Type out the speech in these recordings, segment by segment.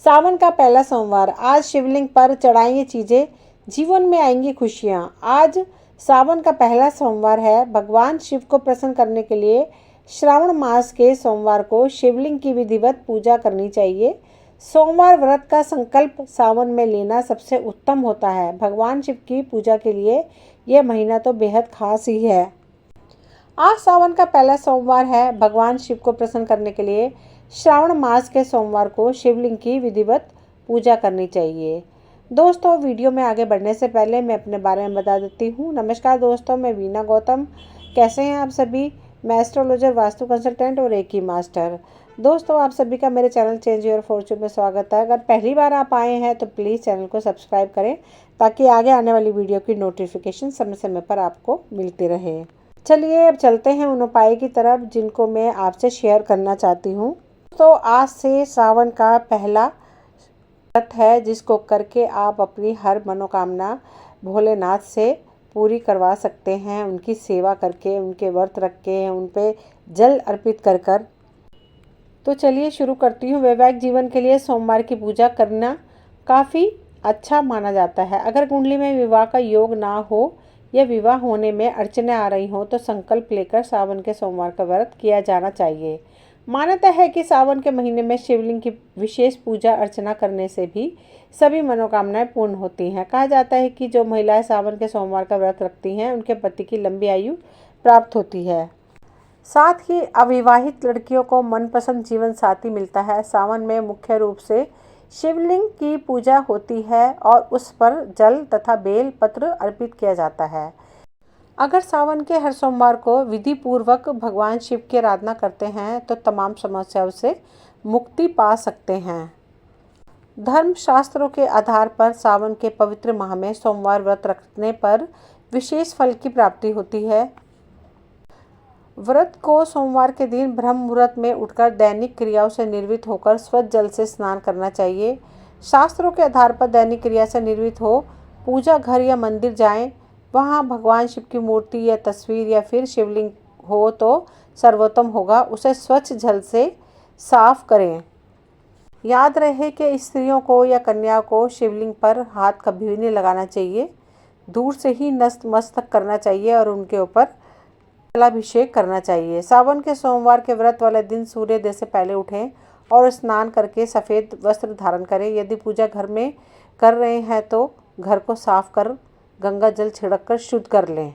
सावन का पहला सोमवार, आज शिवलिंग पर चढ़ाएंगे चीज़ें, जीवन में आएंगी खुशियाँ। आज सावन का पहला सोमवार है। भगवान शिव को प्रसन्न करने के लिए श्रावण मास के सोमवार को शिवलिंग की विधिवत पूजा करनी चाहिए। सोमवार व्रत का संकल्प सावन में लेना सबसे उत्तम होता है। भगवान शिव की पूजा के लिए यह महीना तो बेहद खास ही है। आज सावन का पहला सोमवार है। भगवान शिव को प्रसन्न करने के लिए श्रावण मास के सोमवार को शिवलिंग की विधिवत पूजा करनी चाहिए। दोस्तों, वीडियो में आगे बढ़ने से पहले मैं अपने बारे में बता देती हूँ। नमस्कार दोस्तों, मैं वीना गौतम। कैसे हैं आप सभी? मैं एस्ट्रोलॉजर, वास्तु कंसल्टेंट और रेकी मास्टर। दोस्तों, आप सभी का मेरे चैनल चेंज योर फॉर्चून में स्वागत है। अगर पहली बार आप आए हैं तो प्लीज़ चैनल को सब्सक्राइब करें ताकि आगे आने वाली वीडियो की नोटिफिकेशन समय समय पर आपको मिलती रहे। चलिए अब चलते हैं उन उपाय की तरफ जिनको मैं आपसे शेयर करना चाहती हूँ। तो आज से सावन का पहला व्रत है जिसको करके आप अपनी हर मनोकामना भोलेनाथ से पूरी करवा सकते हैं। उनकी सेवा करके, उनके व्रत रख के, उन पे जल अर्पित कर कर। तो चलिए शुरू करती हूँ। वैवाहिक जीवन के लिए सोमवार की पूजा करना काफ़ी अच्छा माना जाता है। अगर कुंडली में विवाह का योग ना हो या विवाह होने में अड़चनें आ रही हों तो संकल्प लेकर सावन के सोमवार का व्रत किया जाना चाहिए। मान्यता है कि सावन के महीने में शिवलिंग की विशेष पूजा अर्चना करने से भी सभी मनोकामनाएं पूर्ण होती हैं। कहा जाता है कि जो महिलाएं सावन के सोमवार का व्रत रखती हैं उनके पति की लंबी आयु प्राप्त होती है। साथ ही अविवाहित लड़कियों को मनपसंद जीवन साथी मिलता है। सावन में मुख्य रूप से शिवलिंग की पूजा होती है और उस पर जल तथा बेल पत्र अर्पित किया जाता है। अगर सावन के हर सोमवार को विधि पूर्वक भगवान शिव की आराधना करते हैं तो तमाम समस्याओं से मुक्ति पा सकते हैं। धर्म शास्त्रों के आधार पर सावन के पवित्र माह में सोमवार व्रत रखने पर विशेष फल की प्राप्ति होती है। व्रत को सोमवार के दिन ब्रह्म मुहूर्त में उठकर दैनिक क्रियाओं से निर्वृत्त होकर स्वच्छ जल से स्नान करना चाहिए। शास्त्रों के आधार पर दैनिक क्रिया से निर्वृत्त हो पूजा घर या मंदिर जाएं। वहां भगवान शिव की मूर्ति या तस्वीर या फिर शिवलिंग हो तो सर्वोत्तम होगा। उसे स्वच्छ जल से साफ करें। याद रहे कि स्त्रियों को या कन्याओं को शिवलिंग पर हाथ कभी भी नहीं लगाना चाहिए। दूर से ही नतमस्तक करना चाहिए और उनके ऊपर जलाभिषेक करना चाहिए। सावन के सोमवार के व्रत वाले दिन सूर्योदय से पहले उठें और स्नान करके सफ़ेद वस्त्र धारण करें। यदि पूजा घर में कर रहे हैं तो घर को साफ कर गंगा जल छिड़क कर शुद्ध कर लें।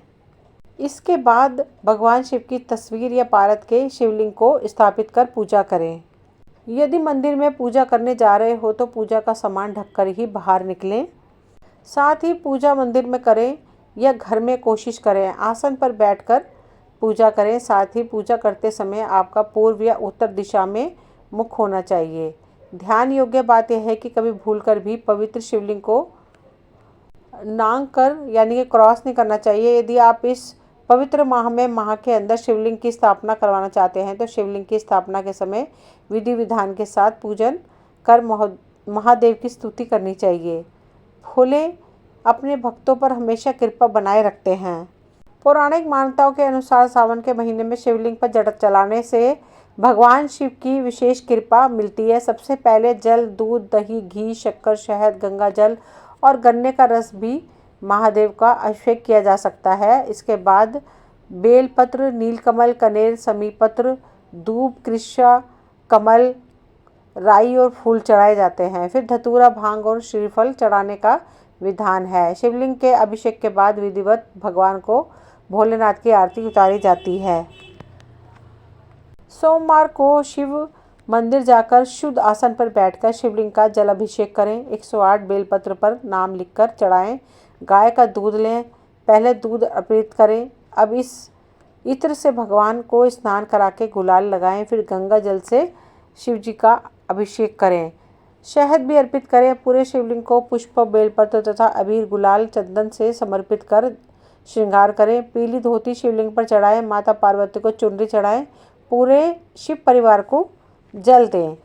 इसके बाद भगवान शिव की तस्वीर या पारद के शिवलिंग को स्थापित कर पूजा करें। यदि मंदिर में पूजा करने जा रहे हो तो पूजा का सामान ढककर ही बाहर निकलें। साथ ही पूजा मंदिर में करें या घर में कोशिश करें आसन पर बैठकर पूजा करें। साथ ही पूजा करते समय आपका पूर्व या उत्तर दिशा में मुख होना चाहिए। ध्यान योग्य बात यह है कि कभी भूलकर भी पवित्र शिवलिंग को नांग कर यानी कि क्रॉस नहीं करना चाहिए। यदि आप इस पवित्र माह के अंदर शिवलिंग की स्थापना करवाना चाहते हैं तो शिवलिंग की स्थापना के समय विधि विधान के साथ पूजन कर महादेव की स्तुति करनी चाहिए। भोले अपने भक्तों पर हमेशा कृपा बनाए रखते हैं। पौराणिक मान्यताओं के अनुसार सावन के महीने में शिवलिंग पर जल चलाने से भगवान शिव की विशेष कृपा मिलती है। सबसे पहले जल, दूध, दही, घी, शक्कर, शहद, गंगा जल और गन्ने का रस भी महादेव का अभिषेक किया जा सकता है। इसके बाद बेलपत्र, नीलकमल, कनेर, समीपत्र, दूब, कृष्णा, कमल, राई और फूल चढ़ाए जाते हैं। फिर धतूरा, भांग और श्रीफल चढ़ाने का विधान है। शिवलिंग के अभिषेक के बाद विधिवत भगवान को भोलेनाथ की आरती उतारी जाती है। सोमवार को शिव मंदिर जाकर शुद्ध आसन पर बैठकर शिवलिंग का जलाभिषेक करें। 108 बेलपत्र पर नाम लिखकर चढ़ाएं। गाय का दूध लें। पहले दूध अर्पित करें। अब इस इत्र से भगवान को स्नान करा के गुलाल लगाएं। फिर गंगा जल से शिव जी का अभिषेक करें। शहद भी अर्पित करें। पूरे शिवलिंग को पुष्प, बेलपत्र तथा अबीर, गुलाल, चंदन से समर्पित कर श्रृंगार करें। पीली धोती शिवलिंग पर चढ़ाएं। माता पार्वती को चुनरी चढ़ाएं। पूरे शिव परिवार को जल दें।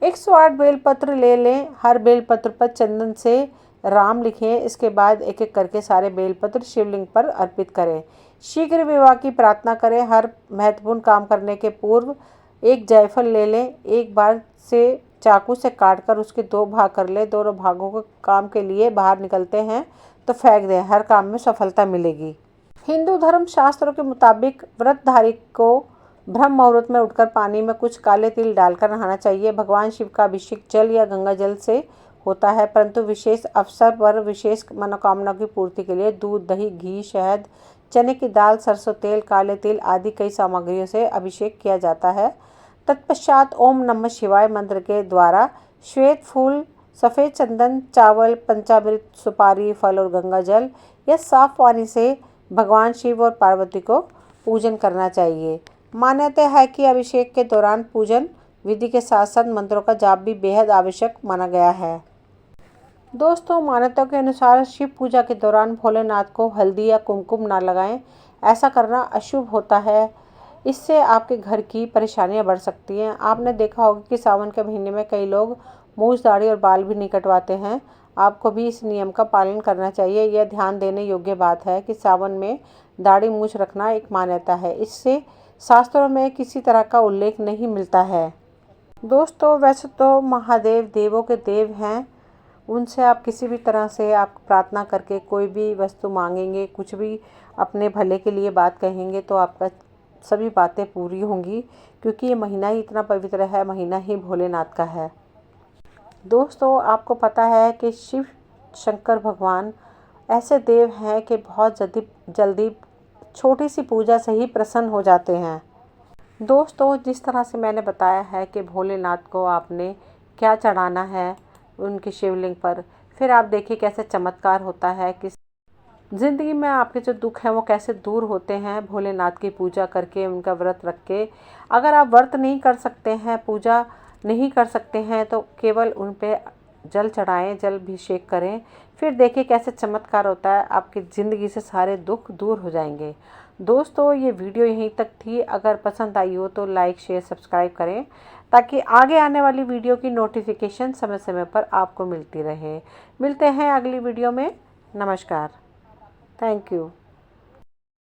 108 बेलपत्र ले लें। हर बेलपत्र पर चंदन से राम लिखें। इसके बाद एक एक करके सारे बेलपत्र शिवलिंग पर अर्पित करें। शीघ्र विवाह की प्रार्थना करें। हर महत्वपूर्ण काम करने के पूर्व एक जायफल ले लें। एक बार से चाकू से काटकर उसके 2 भाग कर ले। दोनों भागों को काम के लिए बाहर निकलते हैं तो फेंक दें, हर काम में सफलता मिलेगी। हिंदू धर्म शास्त्रों के मुताबिक व्रतधारी को ब्रह्म मुहूर्त में उठकर पानी में कुछ काले तिल डालकर नहाना चाहिए। भगवान शिव का अभिषेक जल या गंगा जल से होता है, परंतु विशेष अवसर पर विशेष मनोकामना की पूर्ति के लिए दूध, दही, घी, शहद, चने की दाल, सरसों तेल, काले तिल आदि कई सामग्रियों से अभिषेक किया जाता है। तत्पश्चात ओम नमः शिवाय मंत्र के द्वारा श्वेत फूल, सफ़ेद चंदन, चावल, पंचामृत, सुपारी, फल और गंगा जल या साफ पानी से भगवान शिव और पार्वती को पूजन करना चाहिए। मान्यता है कि अभिषेक के दौरान पूजन विधि के साथ साथ मंत्रों का जाप भी बेहद आवश्यक माना गया है। दोस्तों, मान्यता के अनुसार शिव पूजा के दौरान भोलेनाथ को हल्दी या कुमकुम ना लगाएं। ऐसा करना अशुभ होता है। इससे आपके घर की परेशानियां बढ़ सकती हैं। आपने देखा होगा कि सावन के महीने में कई लोग मूछ, दाढ़ी और बाल भी नहीं कटवाते हैं। आपको भी इस नियम का पालन करना चाहिए। यह ध्यान देने योग्य बात है कि सावन में दाढ़ी मूछ रखना एक मान्यता है। इससे शास्त्रों में किसी तरह का उल्लेख नहीं मिलता है। दोस्तों, वैसे तो महादेव देवों के देव हैं। उनसे आप किसी भी तरह से आप प्रार्थना करके कोई भी वस्तु मांगेंगे, कुछ भी अपने भले के लिए बात कहेंगे तो आपका सभी बातें पूरी होंगी, क्योंकि ये महीना ही इतना पवित्र है, महीना ही भोलेनाथ का है। दोस्तों, आपको पता है कि शिव शंकर भगवान ऐसे देव हैं कि बहुत जल्दी छोटी सी पूजा से ही प्रसन्न हो जाते हैं। दोस्तों, जिस तरह से मैंने बताया है कि भोलेनाथ को आपने क्या चढ़ाना है उनके शिवलिंग पर, फिर आप देखिए कैसे चमत्कार होता है कि ज़िंदगी में आपके जो दुख हैं वो कैसे दूर होते हैं भोलेनाथ की पूजा करके, उनका व्रत रख के। अगर आप व्रत नहीं कर सकते हैं, पूजा नहीं कर सकते हैं, तो केवल उन पे जल चढ़ाएं, जल अभिषेक करें, फिर देखिए कैसे चमत्कार होता है, आपकी ज़िंदगी से सारे दुख दूर हो जाएंगे। दोस्तों, ये वीडियो यहीं तक थी। अगर पसंद आई हो तो लाइक, शेयर, सब्सक्राइब करें ताकि आगे आने वाली वीडियो की नोटिफिकेशन समय समय पर आपको मिलती रहे। मिलते हैं अगली वीडियो में। नमस्कार। Thank you.